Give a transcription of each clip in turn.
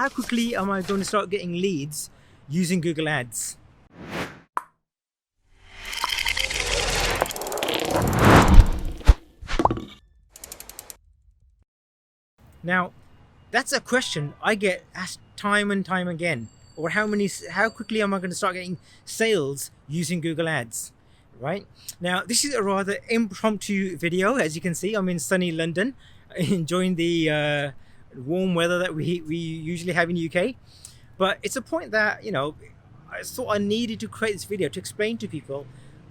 how quickly am I going to start getting leads using Google Ads? Now, that's a question I get asked time and time again. Or how quickly am I going to start getting sales using Google Ads? Right? Now, this is a rather impromptu video. As you can see, I'm in sunny London, enjoying the warm weather that we usually have in the UK. But it's a point that, I thought I needed to create this video to explain to people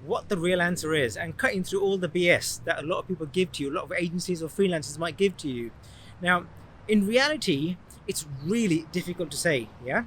what the real answer is, and cutting through all the BS that a lot of people give to you, a lot of agencies or freelancers might give to you. Now, in reality, it's really difficult to say, yeah?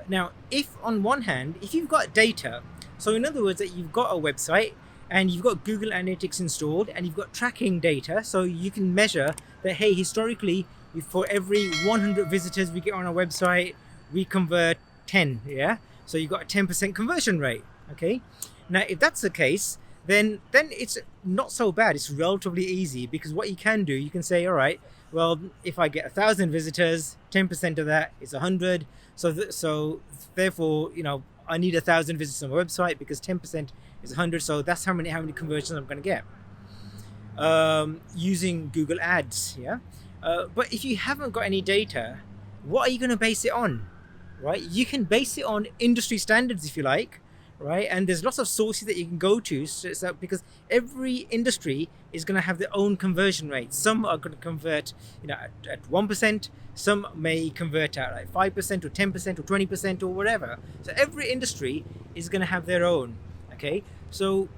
Now, if on one hand, if you've got data, so in other words, that you've got a website and you've got Google Analytics installed and you've got tracking data, so you can measure that, hey, historically, for every 100 visitors we get on our website, we convert 10, yeah? So you've got a 10% conversion rate, okay? Now, if that's the case, then it's not so bad. It's relatively easy, because what you can do, you can say, all right, well, if I get 1,000 visitors, 10% of that is 100. So therefore, I need 1,000 visitors on my website because 10% is 100. So that's how many conversions I'm going to get using Google Ads. Yeah. But if you haven't got any data, what are you going to base it on? Right? You can base it on industry standards if you like. Right, and there's lots of sources that you can go to, so because every industry is going to have their own conversion rate. Some are going to convert, at 1%. Some may convert at like 5% or 10% or 20% or whatever. So every industry is going to have their own. Okay, so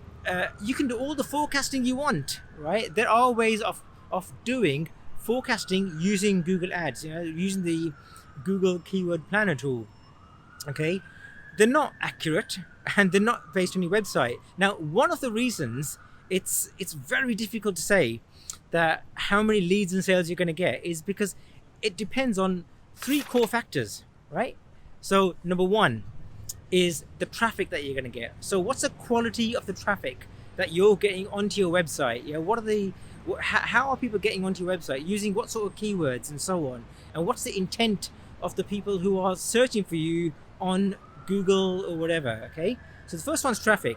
you can do all the forecasting you want. Right, there are ways of doing forecasting using Google Ads. Using the Google Keyword Planner tool. Okay, they're not accurate, and they're not based on your website. Now, one of the reasons it's very difficult to say that how many leads and sales you're going to get is because it depends on 3 core factors, right? So number 1 is the traffic that you're going to get. So what's the quality of the traffic that you're getting onto your website? How are people getting onto your website, using what sort of keywords and so on? And what's the intent of the people who are searching for you on Google or whatever? Okay, so the first one's traffic.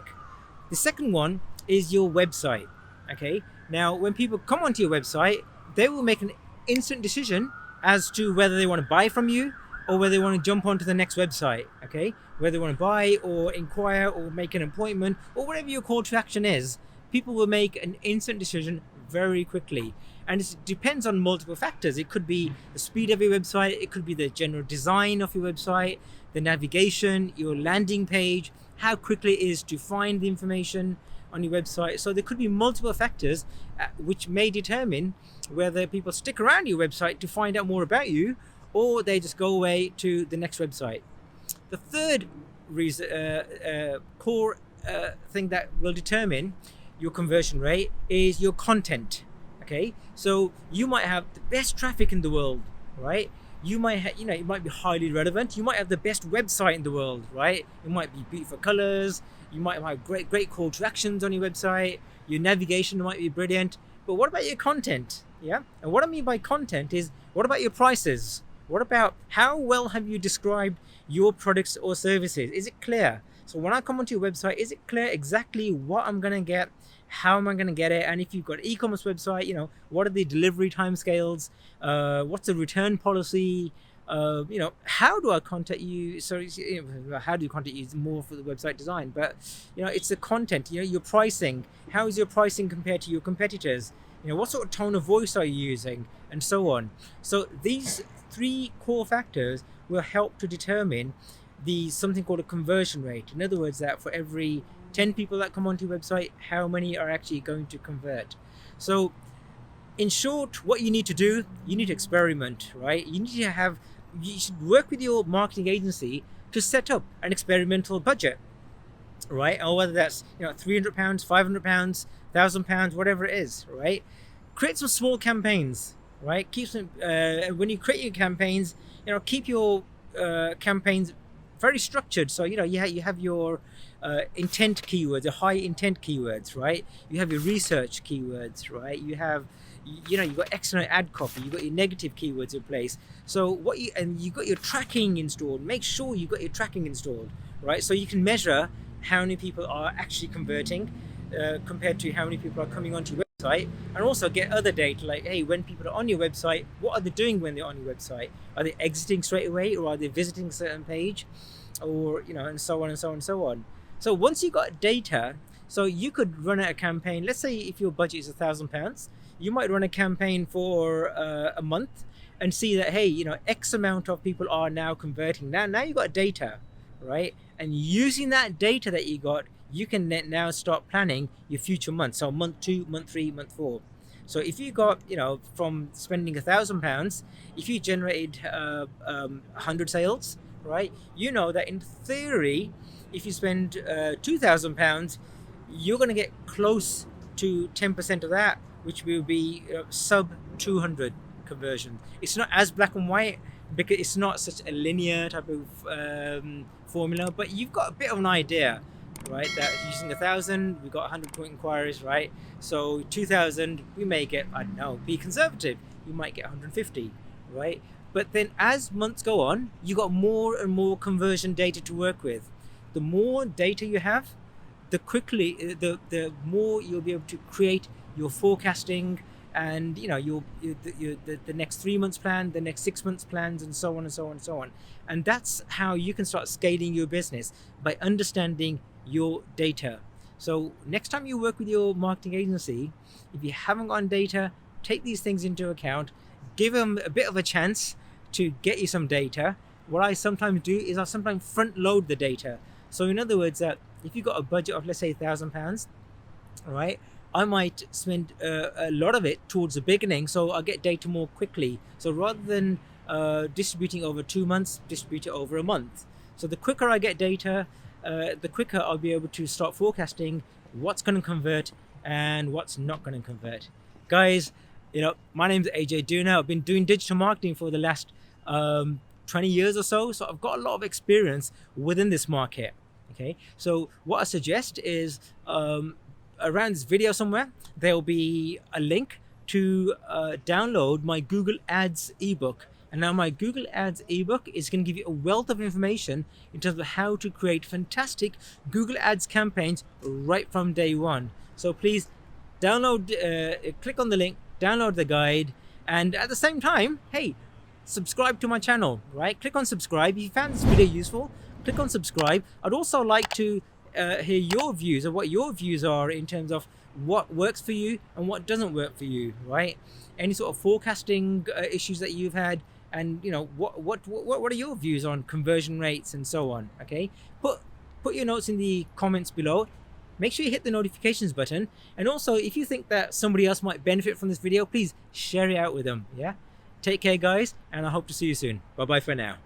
The second one is your website. Okay, now when people come onto your website, they will make an instant decision as to whether they want to buy from you or whether they want to jump onto the next website. Okay, whether they want to buy or inquire or make an appointment or whatever your call to action is, people will make an instant decision very quickly. And it depends on multiple factors. It could be the speed of your website, it could be the general design of your website, the navigation, your landing page, how quickly it is to find the information on your website. So there could be multiple factors which may determine whether people stick around your website to find out more about you, or they just go away to the next website. The third core thing that will determine your conversion rate is your content. Okay, so you might have the best traffic in the world, right? You might it might be highly relevant. You might have the best website in the world, right? It might be beautiful colors. You might have great call to actions on your website. Your navigation might be brilliant. But what about your content? Yeah, and what I mean by content is, what about your prices? What about how well have you described your products or services? Is it clear? So when I come onto your website, is it clear exactly what I'm going to get? How am I going to get it? And if you've got an e-commerce website, what are the delivery timescales? What's the return policy? How do I contact you? How do you contact you is more for the website design, but it's the content. Your pricing. How is your pricing compared to your competitors? What sort of tone of voice are you using, and so on. So these 3 core factors will help to determine something called a conversion rate. In other words, that for every 10 people that come onto your website, how many are actually going to convert? So in short, what you need to do, you need to experiment, right? You should work with your marketing agency to set up an experimental budget, right? Or whether that's £300, £500, £1,000, whatever it is, right? Create some small campaigns, right? When you create your campaigns, keep your campaigns very structured. So you have your intent keywords, the high intent keywords, right? You have your research keywords, right? You have you know, you got excellent ad copy, you got your negative keywords in place. So you got your tracking installed. Make sure you got your tracking installed, right? So you can measure how many people are actually converting compared to how many people are coming onto your website, and also get other data like, hey, when people are on your website, what are they doing when they're on your website? Are they exiting straight away, or are they visiting a certain page, or you know, and so on and so on and so on. So once you got data, so you could run a campaign. Let's say if your budget is £1,000, you might run a campaign for a month and see that, hey, you know, X amount of people are now converting. Now you got data, right? And using that data that you got, you can now start planning your future months. So month 2, month 3, month 4. So if you got, you know, from spending £1,000, if you generated 100 sales, right? You know that in theory, if you spend £2,000, you're going to get close to 10% of that, which will be sub 200 conversion. It's not as black and white because it's not such a linear type of formula, but you've got a bit of an idea, right? That using 1,000, we've got 100 point inquiries, right? So 2,000, we may get, I don't know, be conservative, you might get 150, right? But then as months go on, you got more and more conversion data to work with. The more data you have, the more you'll be able to create your forecasting, and you know, the next 3 months plan, the next 6 months plans, and so on and so on and so on. And that's how you can start scaling your business, by understanding your data. So next time you work with your marketing agency, if you haven't got data, take these things into account, give them a bit of a chance to get you some data. What I sometimes do is I sometimes front load the data. So in other words, if you've got a budget of, let's say, £1,000, right, I might spend a lot of it towards the beginning, so I'll get data more quickly. So rather than distributing over 2 months, distribute it over a month. So the quicker I get data, the quicker I'll be able to start forecasting what's going to convert and what's not going to convert. Guys, you know, my name's Ajay Dhunna. I've been doing digital marketing for the last 20 years or so, so I've got a lot of experience within this market. Okay, so what I suggest is around this video somewhere, there'll be a link to download my Google Ads ebook. And now my Google Ads ebook is going to give you a wealth of information in terms of how to create fantastic Google Ads campaigns right from day one. So please download, click on the link, download the guide, and at the same time, hey, subscribe to my channel, right? Click on subscribe. If you found this video useful, click on subscribe. I'd also like to hear your views, of what your views are in terms of what works for you and what doesn't work for you, right? Any sort of forecasting issues that you've had, and you know, what are your views on conversion rates and so on. Okay, put your notes in the comments below. Make sure you hit the notifications button, and also if you think that somebody else might benefit from this video, please share it out with them. Yeah, take care guys, and I hope to see you soon. Bye bye for now.